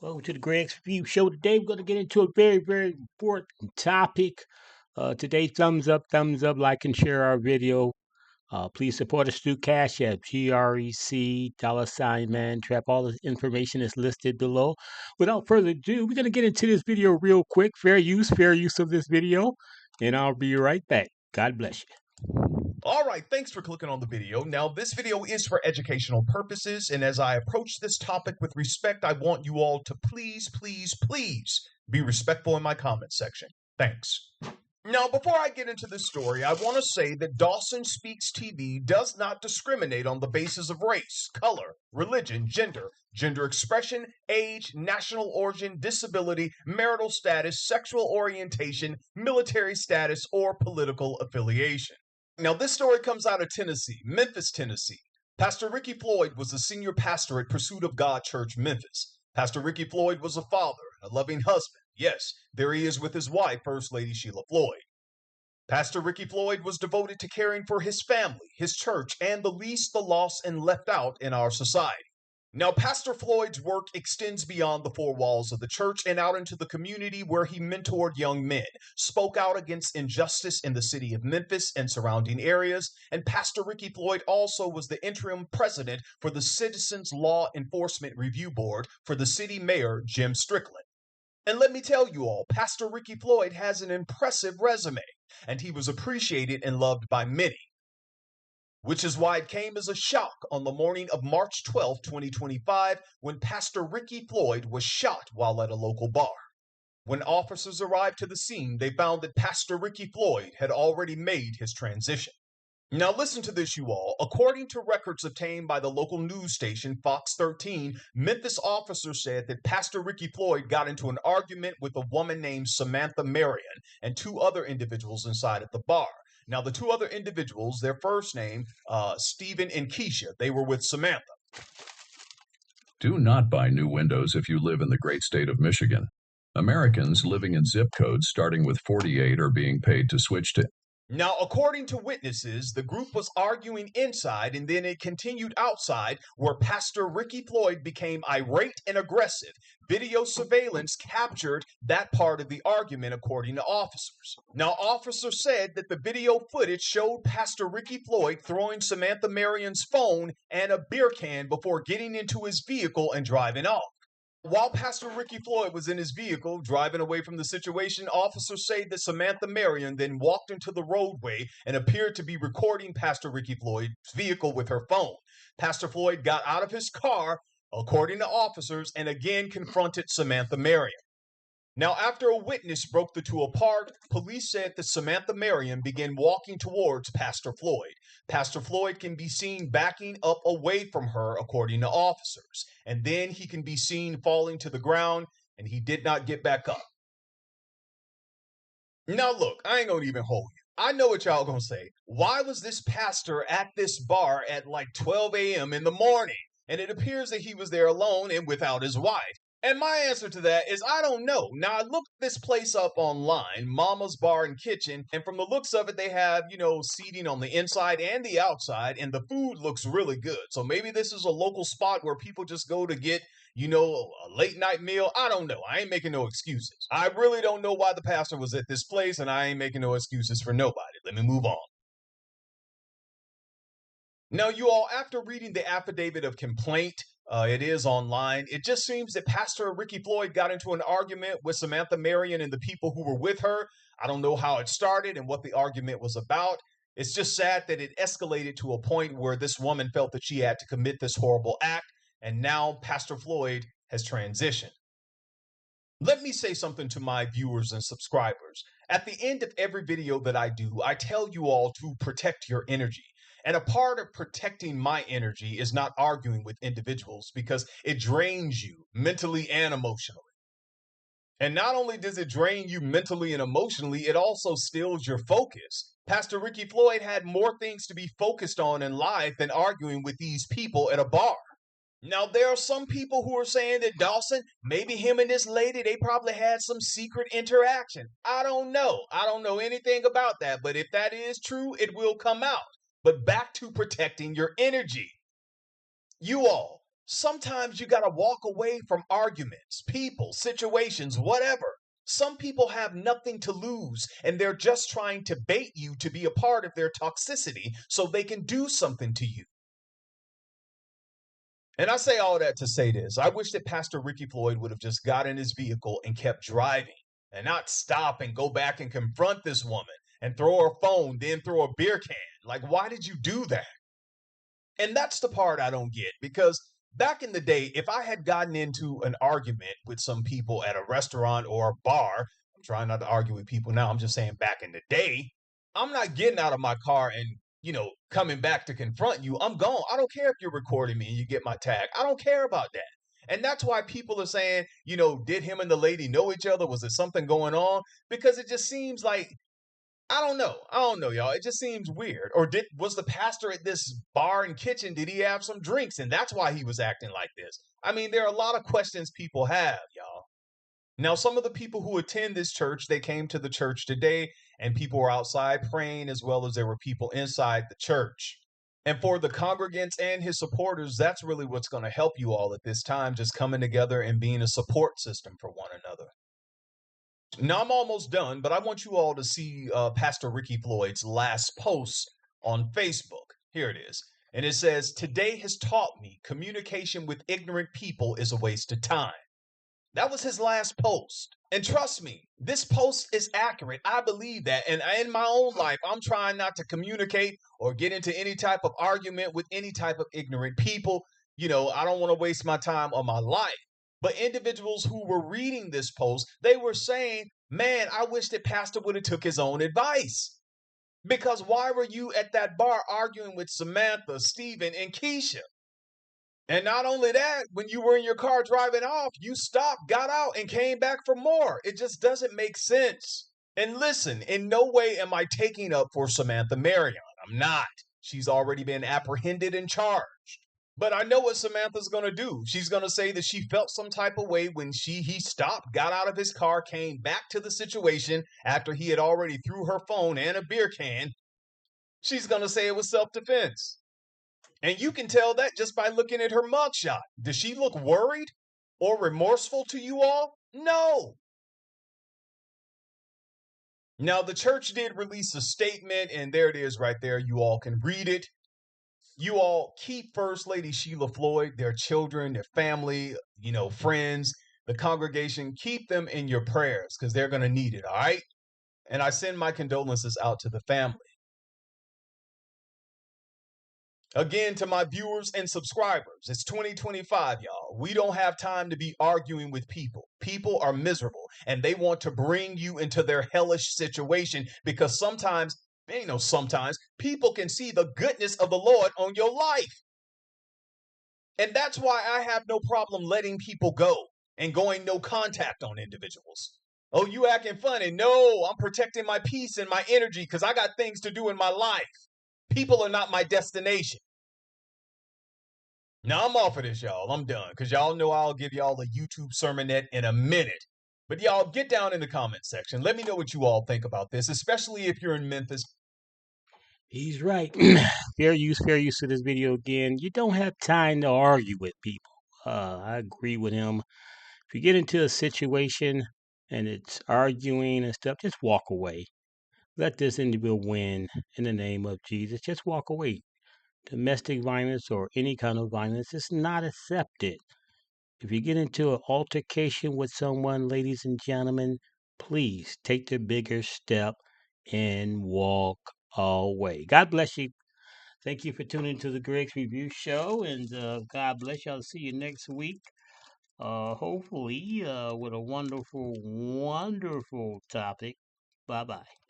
Welcome to the Greg's Review Show. Today we're going to get into a very, very important topic. Today, thumbs up, like and share our video. Please support us through Cash App, GREC, $mantrap. All the information is listed below. Without further ado, we're going to get into this video real quick. Fair use of this video, and I'll be right back. God bless you. All right, thanks for clicking on the video. Now, this video is for educational purposes, and as I approach this topic with respect, I want you all to please be respectful in my comment section. Thanks. Now, before I get into this story, I want to say that Dawson Speaks TV does not discriminate on the basis of race, color, religion, gender expression, age, national origin, disability, marital status, sexual orientation, military status, or political affiliation. Now, this story comes out of Tennessee, Memphis, Tennessee. Pastor Ricky Floyd was the senior pastor at Pursuit of God Church, Memphis. Pastor Ricky Floyd was a father, a loving husband. Yes, there he is with his wife, First Lady Sheila Floyd. Pastor Ricky Floyd was devoted to caring for his family, his church, and the least, the lost, and left out in our society. Now, Pastor Floyd's work extends beyond the four walls of the church and out into the community where he mentored young men, spoke out against injustice in the city of Memphis and surrounding areas, and Pastor Ricky Floyd also was the interim president for the Citizens Law Enforcement Review Board for the city mayor, Jim Strickland. And let me tell you all, Pastor Ricky Floyd has an impressive resume, and he was appreciated and loved by many. Which is why it came as a shock on the morning of March 12, 2025, when Pastor Ricky Floyd was shot while at a local bar. When officers arrived to the scene, they found that Pastor Ricky Floyd had already made his transition. Now listen to this, you all. According to records obtained by the local news station Fox 13, Memphis officers said that Pastor Ricky Floyd got into an argument with a woman named Samantha Marion and two other individuals inside of the bar. Now, the two other individuals, their first name, Stephen and Keisha, they were with Samantha. Do not buy new windows if you live in the great state of Michigan. Americans living in zip codes starting with 48 are being paid to switch to. Now, according to witnesses, the group was arguing inside and then it continued outside where Pastor Ricky Floyd became irate and aggressive. Video surveillance captured that part of the argument, according to officers. Now, officers said that the video footage showed Pastor Ricky Floyd throwing Samantha Marion's phone and a beer can before getting into his vehicle and driving off. While Pastor Ricky Floyd was in his vehicle driving away from the situation, officers say that Samantha Marion then walked into the roadway and appeared to be recording Pastor Ricky Floyd's vehicle with her phone. Pastor Floyd got out of his car, according to officers, and again confronted Samantha Marion. Now, after a witness broke the two apart, police said that Samantha Marion began walking towards Pastor Floyd. Pastor Floyd can be seen backing up away from her, according to officers. And then he can be seen falling to the ground, and he did not get back up. Now, look, I ain't gonna even hold you. I know what y'all gonna say. Why was this pastor at this bar at like 12 a.m. in the morning? And it appears that he was there alone and without his wife. And my answer to that is I don't know. Now, I looked this place up online, Mama's Bar and Kitchen, and from the looks of it, they have, seating on the inside and the outside, and the food looks really good. So maybe this is a local spot where people just go to get, a late night meal. I don't know. I ain't making no excuses. I really don't know why the pastor was at this place, and I ain't making no excuses for nobody. Let me move on. Now, you all, after reading the affidavit of complaint, it is online. It just seems that Pastor Ricky Floyd got into an argument with Samantha Marion and the people who were with her. I don't know how it started and what the argument was about. It's just sad that it escalated to a point where this woman felt that she had to commit this horrible act, and now Pastor Floyd has transitioned. Let me say something to my viewers and subscribers. At the end of every video that I do, I tell you all to protect your energy. And a part of protecting my energy is not arguing with individuals because it drains you mentally and emotionally. And not only does it drain you mentally and emotionally, it also steals your focus. Pastor Ricky Floyd had more things to be focused on in life than arguing with these people at a bar. Now, there are some people who are saying that Dawson, maybe him and this lady, they probably had some secret interaction. I don't know. I don't know anything about that. But if that is true, it will come out. But back to protecting your energy. You all, Sometimes you got to walk away from arguments, people, situations, whatever. Some people have nothing to lose and they're just trying to bait you to be a part of their toxicity so they can do something to you. And I say all that to say this. I wish that Pastor Ricky Floyd would have just got in his vehicle and kept driving and not stop and go back and confront this woman and throw her phone, then throw a beer can. Like, why did you do that? And that's the part I don't get, because back in the day, if I had gotten into an argument with some people at a restaurant or a bar, I'm trying not to argue with people now, I'm just saying back in the day, I'm not getting out of my car and, coming back to confront you. I'm gone. I don't care if you're recording me and you get my tag. I don't care about that. And that's why people are saying, did him and the lady know each other? Was there something going on? Because it just seems like, I don't know. I don't know, y'all. It just seems weird. Or was the pastor at this bar and kitchen, did he have some drinks and that's why he was acting like this? I mean, there are a lot of questions people have, y'all. Now, some of the people who attend this church, they came to the church today and people were outside praying as well as there were people inside the church. And for the congregants and his supporters, that's really what's going to help you all at this time, just coming together and being a support system for one another. Now I'm almost done, but I want you all to see Pastor Ricky Floyd's last post on Facebook. Here it is. And it says, "Today has taught me communication with ignorant people is a waste of time." That was his last post. And trust me, this post is accurate. I believe that. And in my own life, I'm trying not to communicate or get into any type of argument with any type of ignorant people. I don't want to waste my time or my life. But individuals who were reading this post, they were saying, man, I wish that Pastor would have took his own advice. Because why were you at that bar arguing with Samantha, Stephen, and Keisha? And not only that, when you were in your car driving off, you stopped, got out, and came back for more. It just doesn't make sense. And listen, in no way am I taking up for Samantha Marion. I'm not. She's already been apprehended and charged. But I know what Samantha's going to do. She's going to say that she felt some type of way when he stopped, got out of his car, came back to the situation after he had already threw her phone and a beer can. She's going to say it was self-defense. And you can tell that just by looking at her mugshot. Does she look worried or remorseful to you all? No. Now, the church did release a statement, and there it is right there. You all can read it. You all keep First Lady Sheila Floyd, their children, their family, friends, the congregation, keep them in your prayers because they're going to need it, all right? And I send my condolences out to the family. Again, to my viewers and subscribers, it's 2025, y'all. We don't have time to be arguing with people. People are miserable and they want to bring you into their hellish situation because sometimes people can see the goodness of the Lord on your life. And that's why I have no problem letting people go and going no contact on individuals. Oh, you acting funny. No, I'm protecting my peace and my energy because I got things to do in my life. People are not my destination. Now I'm off of this, y'all. I'm done because y'all know I'll give y'all a YouTube sermonette in a minute. But y'all get down in the comment section. Let me know what you all think about this, especially if you're in Memphis. He's right. Fair use of this video again. You don't have time to argue with people. I agree with him. If you get into a situation and it's arguing and stuff, just walk away. Let this individual win in the name of Jesus. Just walk away. Domestic violence or any kind of violence is not accepted. If you get into an altercation with someone, ladies and gentlemen, please take the bigger step and walk away. God bless you. Thank you for tuning to the Greg's Review Show, and God bless you. I'll see you next week. Hopefully, with a wonderful, wonderful topic. Bye bye.